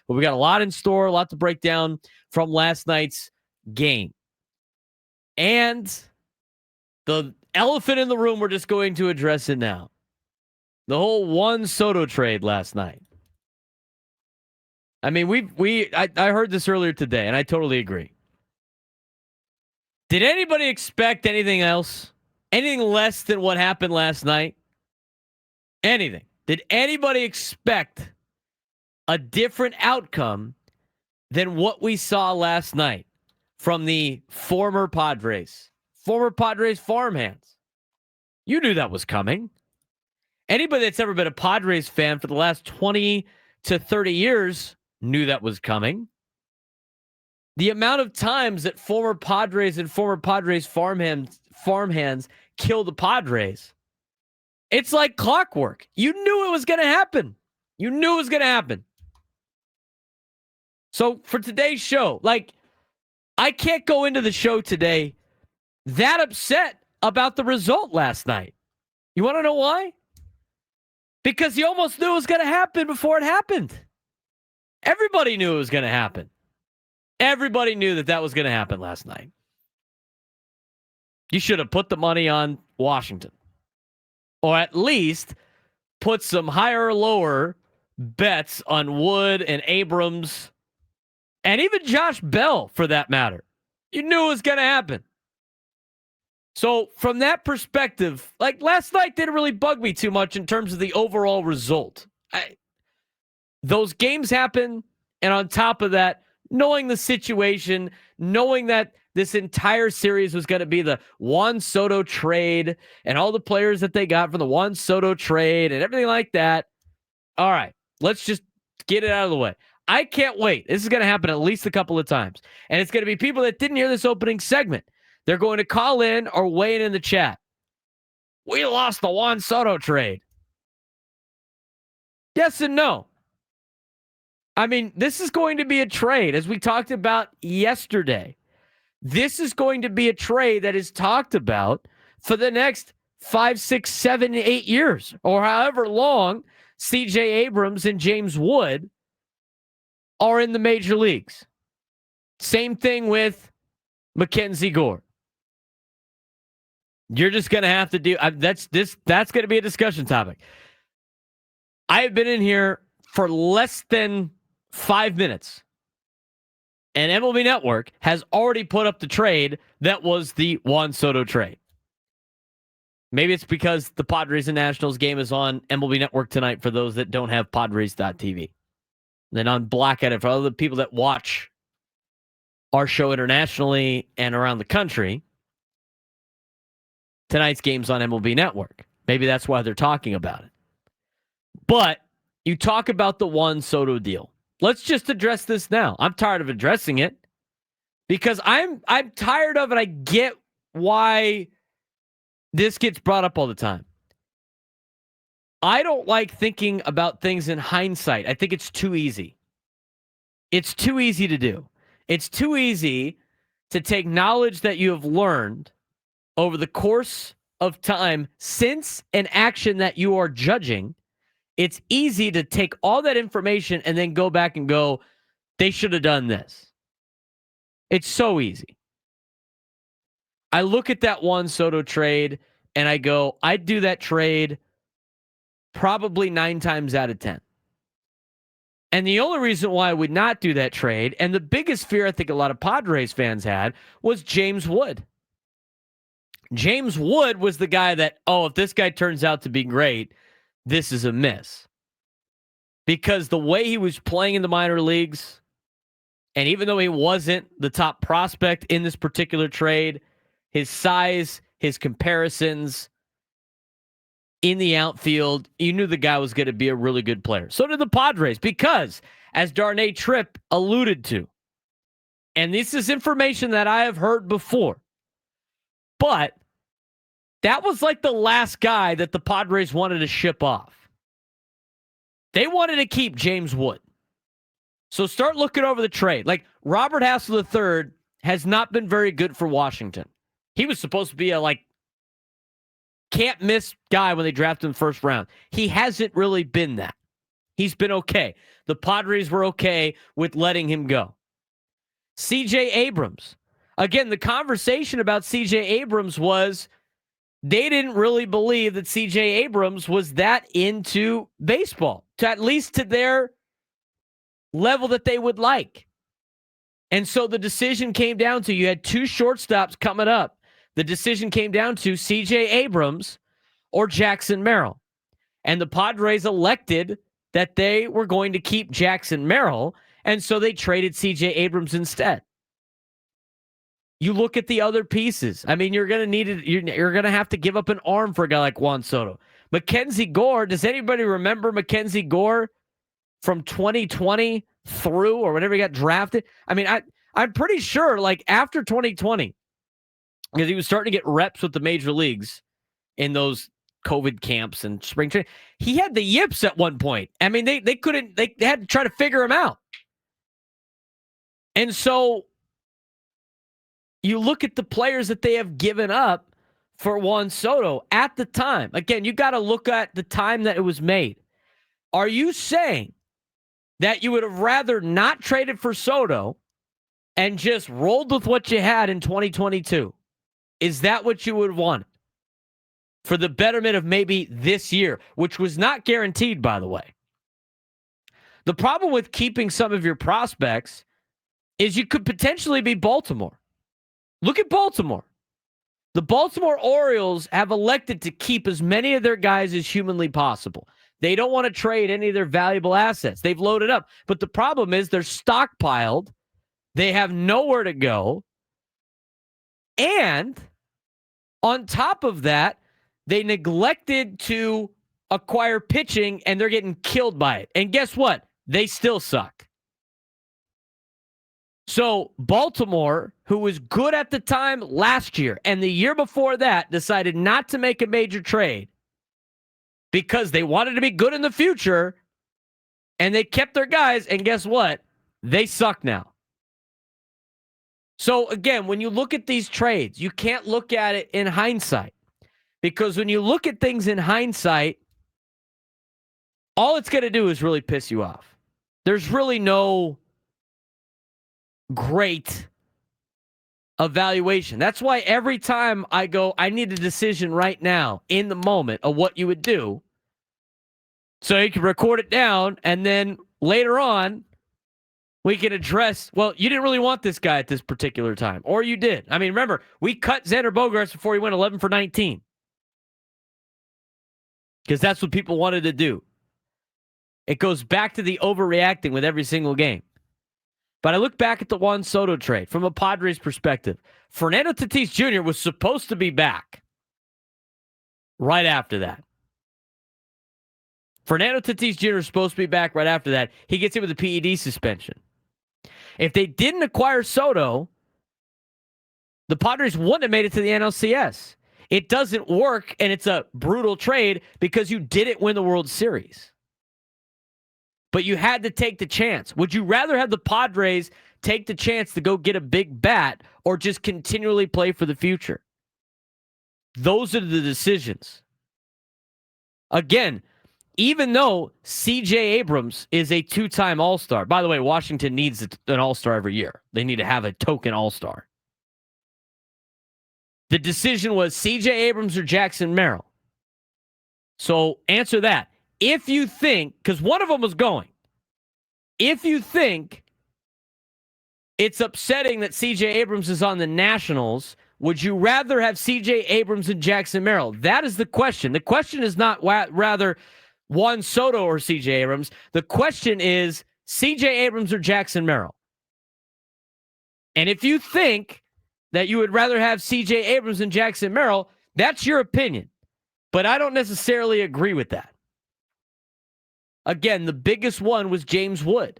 But we got a lot in store, a lot to break down from last night's game. And the elephant in the room, we're just going to address it now. The whole Juan Soto trade last night. I mean, I heard this earlier today, and I totally agree. Did anybody expect anything else? Anything less than what happened last night? Anything? Did anybody expect a different outcome than what we saw last night from the former Padres farmhands? You knew that was coming. Anybody that's ever been a Padres fan for the last 20 to 30 years knew that was coming. The amount of times that former Padres and former Padres farmhands kill the Padres, it's like clockwork. You knew it was going to happen. You knew it was going to happen. So for today's show, I can't go into the show today that upset about the result last night. You want to know why? Because you almost knew it was going to happen before it happened. Everybody knew it was going to happen. Everybody knew that was going to happen last night. You should have put the money on Washington. Or at least put some higher or lower bets on Wood and Abrams and even Josh Bell, for that matter. You knew it was going to happen. So from that perspective, last night didn't really bug me too much in terms of the overall result. Those games happen, and on top of that, knowing the situation, knowing that this entire series was going to be the Juan Soto trade and all the players that they got from the Juan Soto trade and everything like that. All right, let's just get it out of the way. I can't wait. This is going to happen at least a couple of times. And it's going to be people that didn't hear this opening segment. They're going to call in or weigh in the chat. We lost the Juan Soto trade. Yes and no. I mean, this is going to be a trade, as we talked about yesterday. This is going to be a trade that is talked about for the next 5, 6, 7, 8 years, or however long C.J. Abrams and James Wood are in the major leagues. Same thing with Mackenzie Gore. You're just going to have to do that's going to be a discussion topic. I have been in here for less than 5 minutes, and MLB Network has already put up the trade that was the Juan Soto trade. Maybe it's because the Padres and Nationals game is on MLB Network tonight for those that don't have Padres.tv. Then on Black Edit for other people that watch our show internationally and around the country. Tonight's game's on MLB Network. Maybe that's why they're talking about it. But you talk about the Juan Soto deal. Let's just address this now. I'm tired of addressing it because I'm tired of it. I get why this gets brought up all the time. I don't like thinking about things in hindsight. I think it's too easy. It's too easy to do. It's too easy to take knowledge that you have learned over the course of time since an action that you are judging. It's easy to take all that information and then go back and go, they should have done this. It's so easy. I look at that Juan Soto trade and I go, I'd do that trade probably 9 times out of 10. And the only reason why I would not do that trade, and the biggest fear I think a lot of Padres fans had, was James Wood. James Wood was the guy that, if this guy turns out to be great, this is a miss. Because the way he was playing in the minor leagues, and even though he wasn't the top prospect in this particular trade, his size, his comparisons in the outfield, you knew the guy was going to be a really good player. So did the Padres, because, as Darnay Tripp alluded to, and this is information that I have heard before, but that was like the last guy that the Padres wanted to ship off. They wanted to keep James Wood. So start looking over the trade. Like, Robert Hassel III has not been very good for Washington. He was supposed to be a, can't miss guy when they drafted him in the first round. He hasn't really been that. He's been okay. The Padres were okay with letting him go. C.J. Abrams. Again, the conversation about C.J. Abrams was they didn't really believe that C.J. Abrams was that into baseball, at least to their level that they would like. And so the decision came down to, you had two shortstops coming up. The decision came down to C.J. Abrams or Jackson Merrill. And the Padres elected that they were going to keep Jackson Merrill, and so they traded C.J. Abrams instead. You look at the other pieces. I mean, you're going to need it. You're going to have to give up an arm for a guy like Juan Soto. Mackenzie Gore, does anybody remember Mackenzie Gore from 2020 through or whenever he got drafted? I mean, I'm pretty sure like after 2020, because he was starting to get reps with the major leagues in those COVID camps and spring training, he had the yips at one point. I mean, they had to try to figure him out. And so you look at the players that they have given up for Juan Soto at the time. Again, you got to look at the time that it was made. Are you saying that you would have rather not traded for Soto and just rolled with what you had in 2022? Is that what you would want for the betterment of maybe this year, which was not guaranteed, by the way? The problem with keeping some of your prospects is you could potentially be Baltimore. Look at Baltimore. The Baltimore Orioles have elected to keep as many of their guys as humanly possible. They don't want to trade any of their valuable assets. They've loaded up. But the problem is they're stockpiled. They have nowhere to go. And on top of that, they neglected to acquire pitching, and they're getting killed by it. And guess what? They still suck. So Baltimore, who was good at the time last year and the year before that, decided not to make a major trade because they wanted to be good in the future, and they kept their guys, and guess what? They suck now. So again, when you look at these trades, you can't look at it in hindsight, because when you look at things in hindsight, all it's going to do is really piss you off. There's really no great evaluation. That's why every time I go, I need a decision right now in the moment of what you would do, so you can record it down, and then later on we can address, well, you didn't really want this guy at this particular time, or you did. I mean, remember, we cut Xander Bogaerts before he went 11 for 19 because that's what people wanted to do. It goes back to the overreacting with every single game. But I look back at the Juan Soto trade from a Padres perspective. Fernando Tatis Jr. was supposed to be back right after that. Fernando Tatis Jr. is supposed to be back right after that. He gets hit with a PED suspension. If they didn't acquire Soto, the Padres wouldn't have made it to the NLCS. It doesn't work, and it's a brutal trade because you didn't win the World Series. But you had to take the chance. Would you rather have the Padres take the chance to go get a big bat or just continually play for the future? Those are the decisions. Again, even though C.J. Abrams is a two-time All-Star. By the way, Washington needs an All-Star every year. They need to have a token All-Star. The decision was C.J. Abrams or Jackson Merrill. So answer that. If you think, because one of them was going, if you think it's upsetting that C.J. Abrams is on the Nationals, would you rather have C.J. Abrams and Jackson Merrill? That is the question. The question is not rather Juan Soto or C.J. Abrams. The question is C.J. Abrams or Jackson Merrill. And if you think that you would rather have C.J. Abrams and Jackson Merrill, that's your opinion. But I don't necessarily agree with that. Again, the biggest one was James Wood,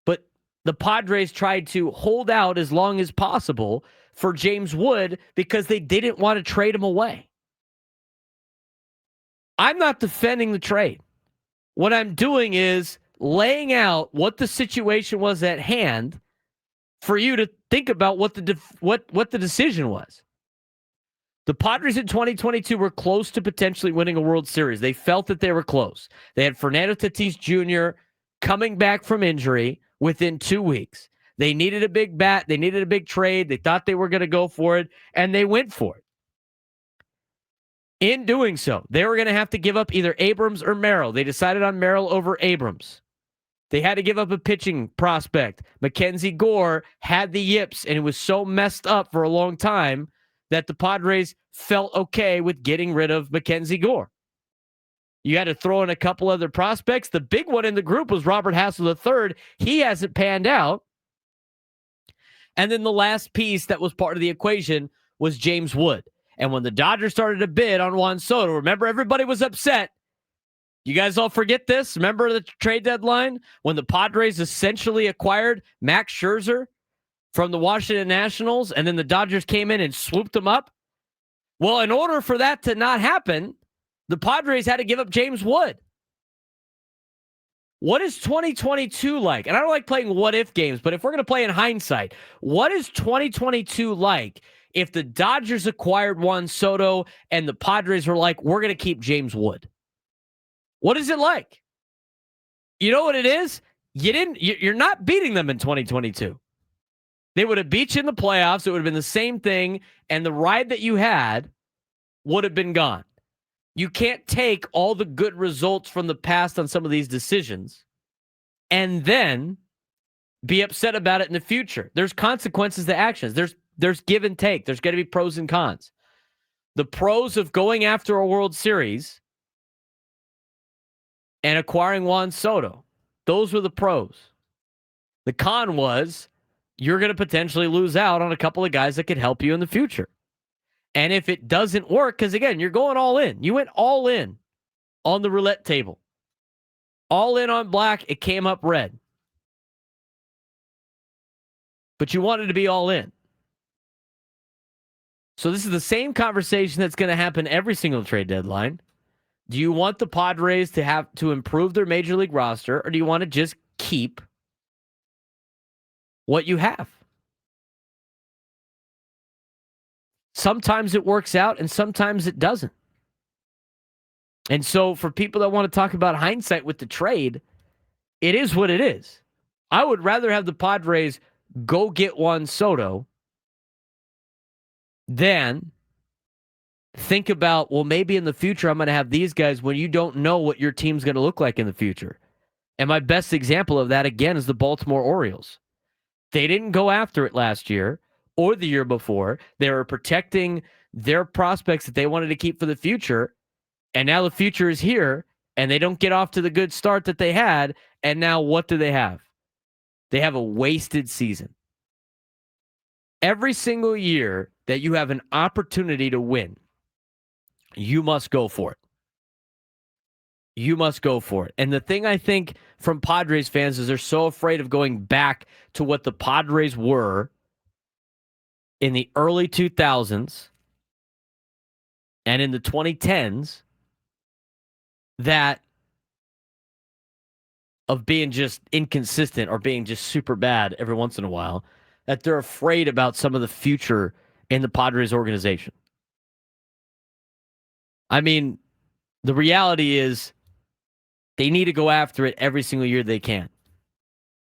but the Padres tried to hold out as long as possible for James Wood because they didn't want to trade him away. I'm not defending the trade. What I'm doing is laying out what the situation was at hand for you to think about what the decision was. The Padres in 2022 were close to potentially winning a World Series. They felt that they were close. They had Fernando Tatis Jr. coming back from injury within 2 weeks. They needed a big bat. They needed a big trade. They thought they were going to go for it, and they went for it. In doing so, they were going to have to give up either Abrams or Merrill. They decided on Merrill over Abrams. They had to give up a pitching prospect. Mackenzie Gore had the yips, and it was so messed up for a long time that the Padres felt okay with getting rid of Mackenzie Gore. You had to throw in a couple other prospects. The big one in the group was Robert Hassel III. He hasn't panned out. And then the last piece that was part of the equation was James Wood. And when the Dodgers started to bid on Juan Soto, remember everybody was upset. You guys all forget this? Remember the trade deadline when the Padres essentially acquired Max Scherzer from the Washington Nationals, and then the Dodgers came in and swooped them up? Well, in order for that to not happen, the Padres had to give up James Wood. What is 2022 like? And I don't like playing what-if games, but if we're going to play in hindsight, what is 2022 like if the Dodgers acquired Juan Soto and the Padres were like, we're going to keep James Wood? What is it like? You know what it is? You're not beating them in 2022. They would have beat you in the playoffs. It would have been the same thing, and the ride that you had would have been gone. You can't take all the good results from the past on some of these decisions and then be upset about it in the future. There's consequences to actions. There's give and take. There's going to be pros and cons. The pros of going after a World Series and acquiring Juan Soto, those were the pros. The con was you're going to potentially lose out on a couple of guys that could help you in the future. And if it doesn't work, because again, you're going all in. You went all in on the roulette table. All in on black, it came up red. But you wanted to be all in. So this is the same conversation that's going to happen every single trade deadline. Do you want the Padres to have to improve their major league roster, or do you want to just keep what you have? Sometimes it works out and sometimes it doesn't. And so for people that want to talk about hindsight with the trade, it is what it is. I would rather have the Padres go get Juan Soto than think about, well, maybe in the future I'm going to have these guys when you don't know what your team's going to look like in the future. And my best example of that, again, is the Baltimore Orioles. They didn't go after it last year or the year before. They were protecting their prospects that they wanted to keep for the future. And now the future is here, and they don't get off to the good start that they had. And now what do they have? They have a wasted season. Every single year that you have an opportunity to win, you must go for it. You must go for it. And the thing I think from Padres fans is they're so afraid of going back to what the Padres were in the early 2000s and in the 2010s, that of being just inconsistent or being just super bad every once in a while, that they're afraid about some of the future in the Padres organization. I mean, the reality is they need to go after it every single year they can.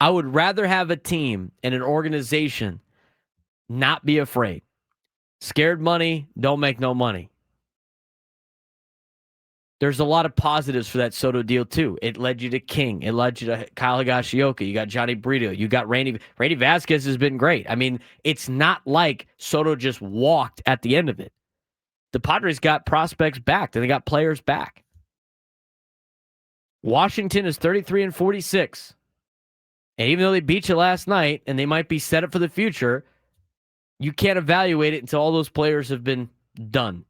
I would rather have a team and an organization not be afraid. Scared money don't make no money. There's a lot of positives for that Soto deal, too. It led you to King. It led you to Kyle Higashioka. You got Johnny Brito. You got Randy Vasquez has been great. I mean, it's not like Soto just walked at the end of it. The Padres got prospects back, and they got players back. Washington is 33-46. And even though they beat you last night, and they might be set up for the future, you can't evaluate it until all those players have been done.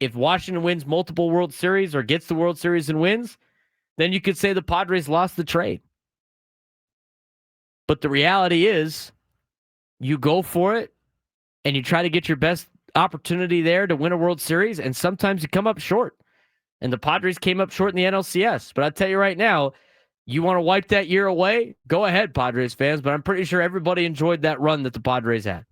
If Washington wins multiple World Series or gets the World Series and wins, then you could say the Padres lost the trade. But the reality is, you go for it, and you try to get your best opportunity there to win a World Series, and sometimes you come up short. And the Padres came up short in the NLCS. But I'll tell you right now, you want to wipe that year away? Go ahead, Padres fans, but I'm pretty sure everybody enjoyed that run that the Padres had.